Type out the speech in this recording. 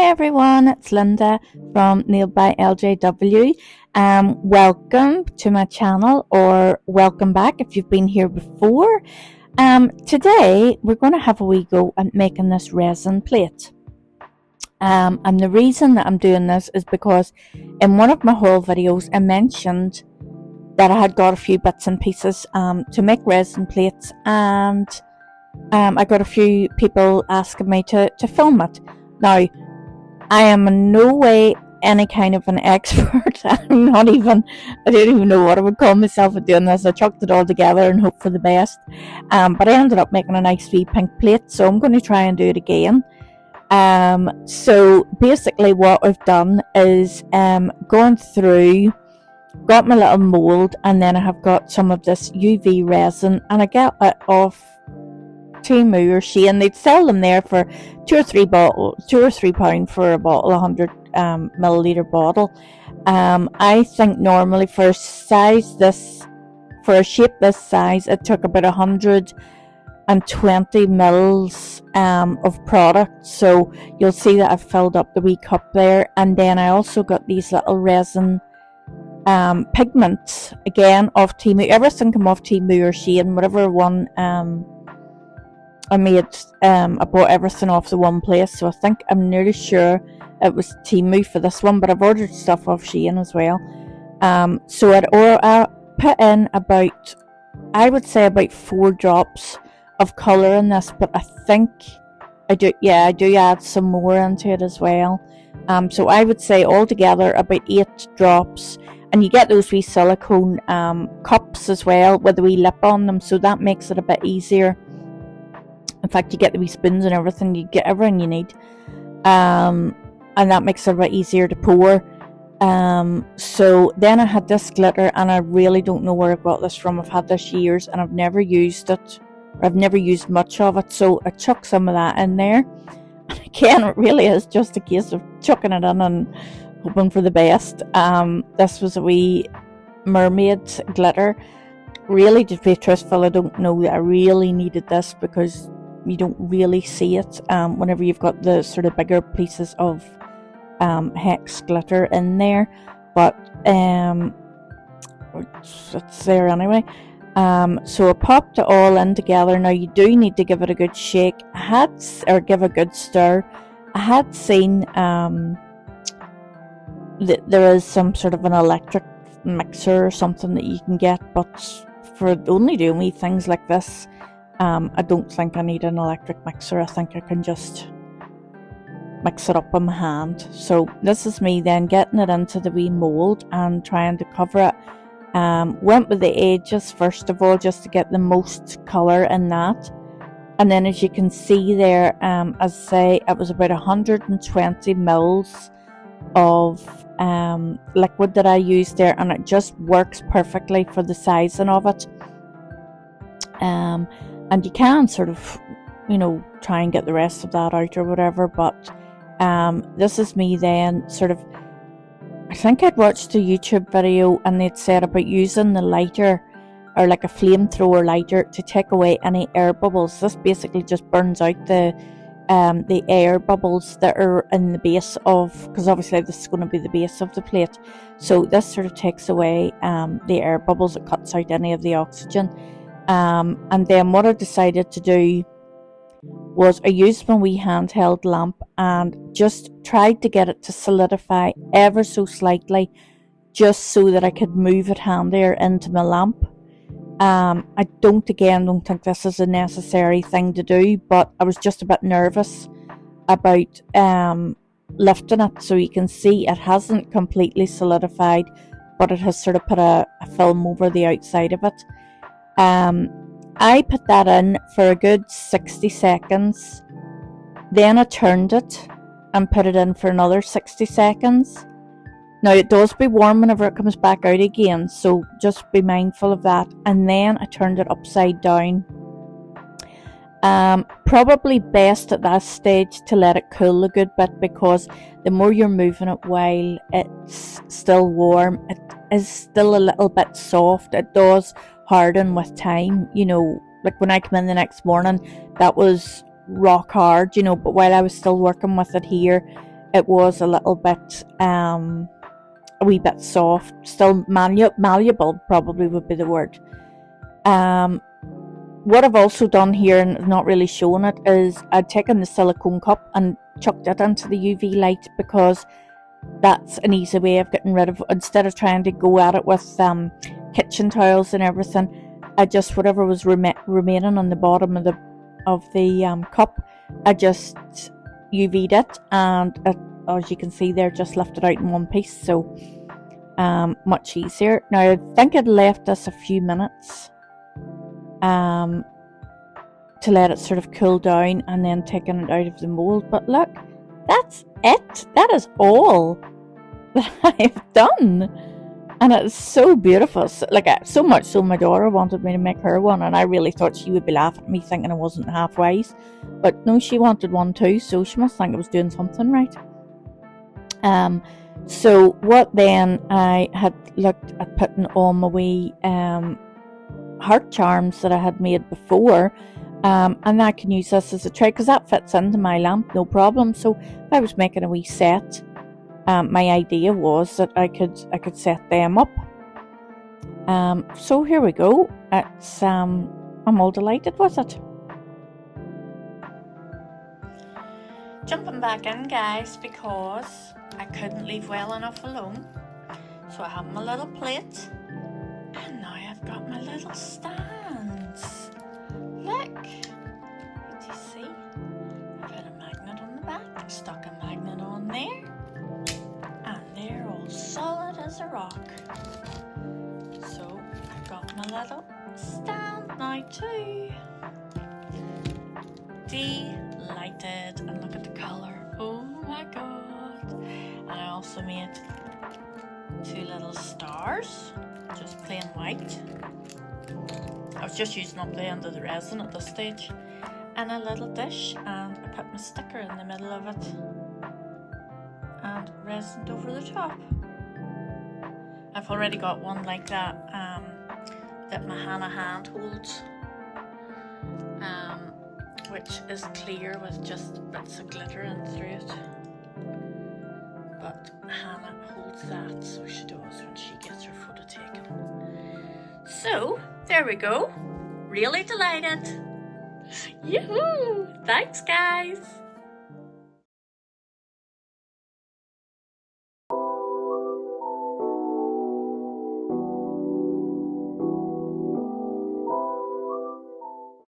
everyone, it's Linda from Nailed by LJW. Welcome to my channel, or welcome back if you've been here before. Today we're going to have a wee go at making this resin plate. And the reason that I'm doing this is because in one of my haul videos I mentioned that I had got a few bits and pieces to make resin plates, and I got a few people asking me to film it. Now, I am in no way any kind of an expert. I don't even know what I would call myself at doing this. I chucked it all together and hope for the best. But I ended up making a nice wee pink plate, so I'm going to try and do it again. So basically what I've done is gone through, got my little mould, and then I have got some of this UV resin, and I get it off Temu or Shein. They'd sell them there for £2 or £3 for a bottle, 100 milliliter bottle. I think normally for a shape this size, it took about 120 mils of product. So you'll see that I've filled up the wee cup there, and then I also got these little resin pigments again off Temu. Everything come off Temu or Shein, whatever one I bought everything off the one place, so I'm nearly sure it was Temu for this one, but I've ordered stuff off Shein as well. So I put in about 4 drops of colour in this, but I think I do add some more into it as well. So I would say altogether about 8 drops, and you get those wee silicone cups as well with a wee lip on them, so that makes it a bit easier. In fact, you get the wee spoons and everything, you get everything you need, and that makes it a bit easier to pour. So then I had this glitter, and I really don't know where I got this from. I've had this years and I've never used it, or I've never used much of it, so I chucked some of that in there. And again, it really is just a case of chucking it in and hoping for the best. This was a wee mermaid glitter. Really, to be truthful, I don't know that I really needed this, because you don't really see it whenever you've got the sort of bigger pieces of hex glitter in there, but it's there anyway. So I popped it all in together. Now you do need to give it a good shake, give a good stir. I had seen that there is some sort of an electric mixer or something that you can get, but for only doing wee things like this, I don't think I need an electric mixer. I think I can just mix it up on my hand. So this is me then getting it into the wee mould and trying to cover it. Went with the edges first of all, just to get the most colour in that. And then as you can see there, as I say, it was about 120 mils of liquid that I used there, and it just works perfectly for the sizing of it. And you can sort of, try and get the rest of that out or whatever, but this is me then sort of, I think I'd watched a YouTube video and they'd said about using the lighter, or like a flamethrower lighter, to take away any air bubbles. This basically just burns out the air bubbles that are in the base of, because obviously this is going to be the base of the plate, so this sort of takes away the air bubbles. It cuts out any of the oxygen. And then what I decided to do was I used my wee handheld lamp and just tried to get it to solidify ever so slightly, just so that I could move it handier into my lamp. I don't think this is a necessary thing to do, but I was just a bit nervous about lifting it. So you can see it hasn't completely solidified, but it has sort of put a film over the outside of it. I put that in for a good 60 seconds. Then I turned it and put it in for another 60 seconds. Now it does be warm whenever it comes back out again, so just be mindful of that. And then I turned it upside down. Probably best at that stage to let it cool a good bit, because the more you're moving it while it's still warm, it is still a little bit soft. It does harden with time, like when I come in the next morning, that was rock hard, but while I was still working with it here, it was a little bit, a wee bit soft, still malleable probably would be the word. What I've also done here, and not really showing it, is I've taken the silicone cup and chucked it into the UV light, because that's an easy way of getting rid of, instead of trying to go at it with kitchen towels and everything, I just, whatever was remaining on the bottom of the cup, I just UV'd it, and it, as you can see there, just left it out in one piece, so much easier. Now I think I'd left this a few minutes to let it sort of cool down, and then taking it out of the mold. But look, that's it. That is all that I've done, and it's so beautiful. So much so my daughter wanted me to make her one, and I really thought she would be laughing at me thinking I wasn't halfway. But no, she wanted one too, so she must think I was doing something right. So what then, I had looked at putting on my wee heart charms that I had made before, and I can use this as a tray, because that fits into my lamp no problem. So if I was making a wee set, my idea was that I could set them up. So here we go. It's I'm all delighted with it. Jumping back in, guys, because I couldn't leave well enough alone. So I have my little plate, and now I've got my little stands. Look, did you see? I put a magnet on the back, stuck a magnet on there, and they're all solid as a rock. So I've got my little stand now too. Delighted, and look at the colour. Oh my god. And I also made 2 little stars, just plain white. I was just using up the end of the resin at this stage, and a little dish, and I put my sticker in the middle of it and resined over the top. I've already got one like that that my Hannah hand holds, which is clear with just bits of glitter in through it. But Hannah holds that, so she does when she gets her photo taken. So, there we go. Really delighted. Yoo-hoo! Thanks, guys.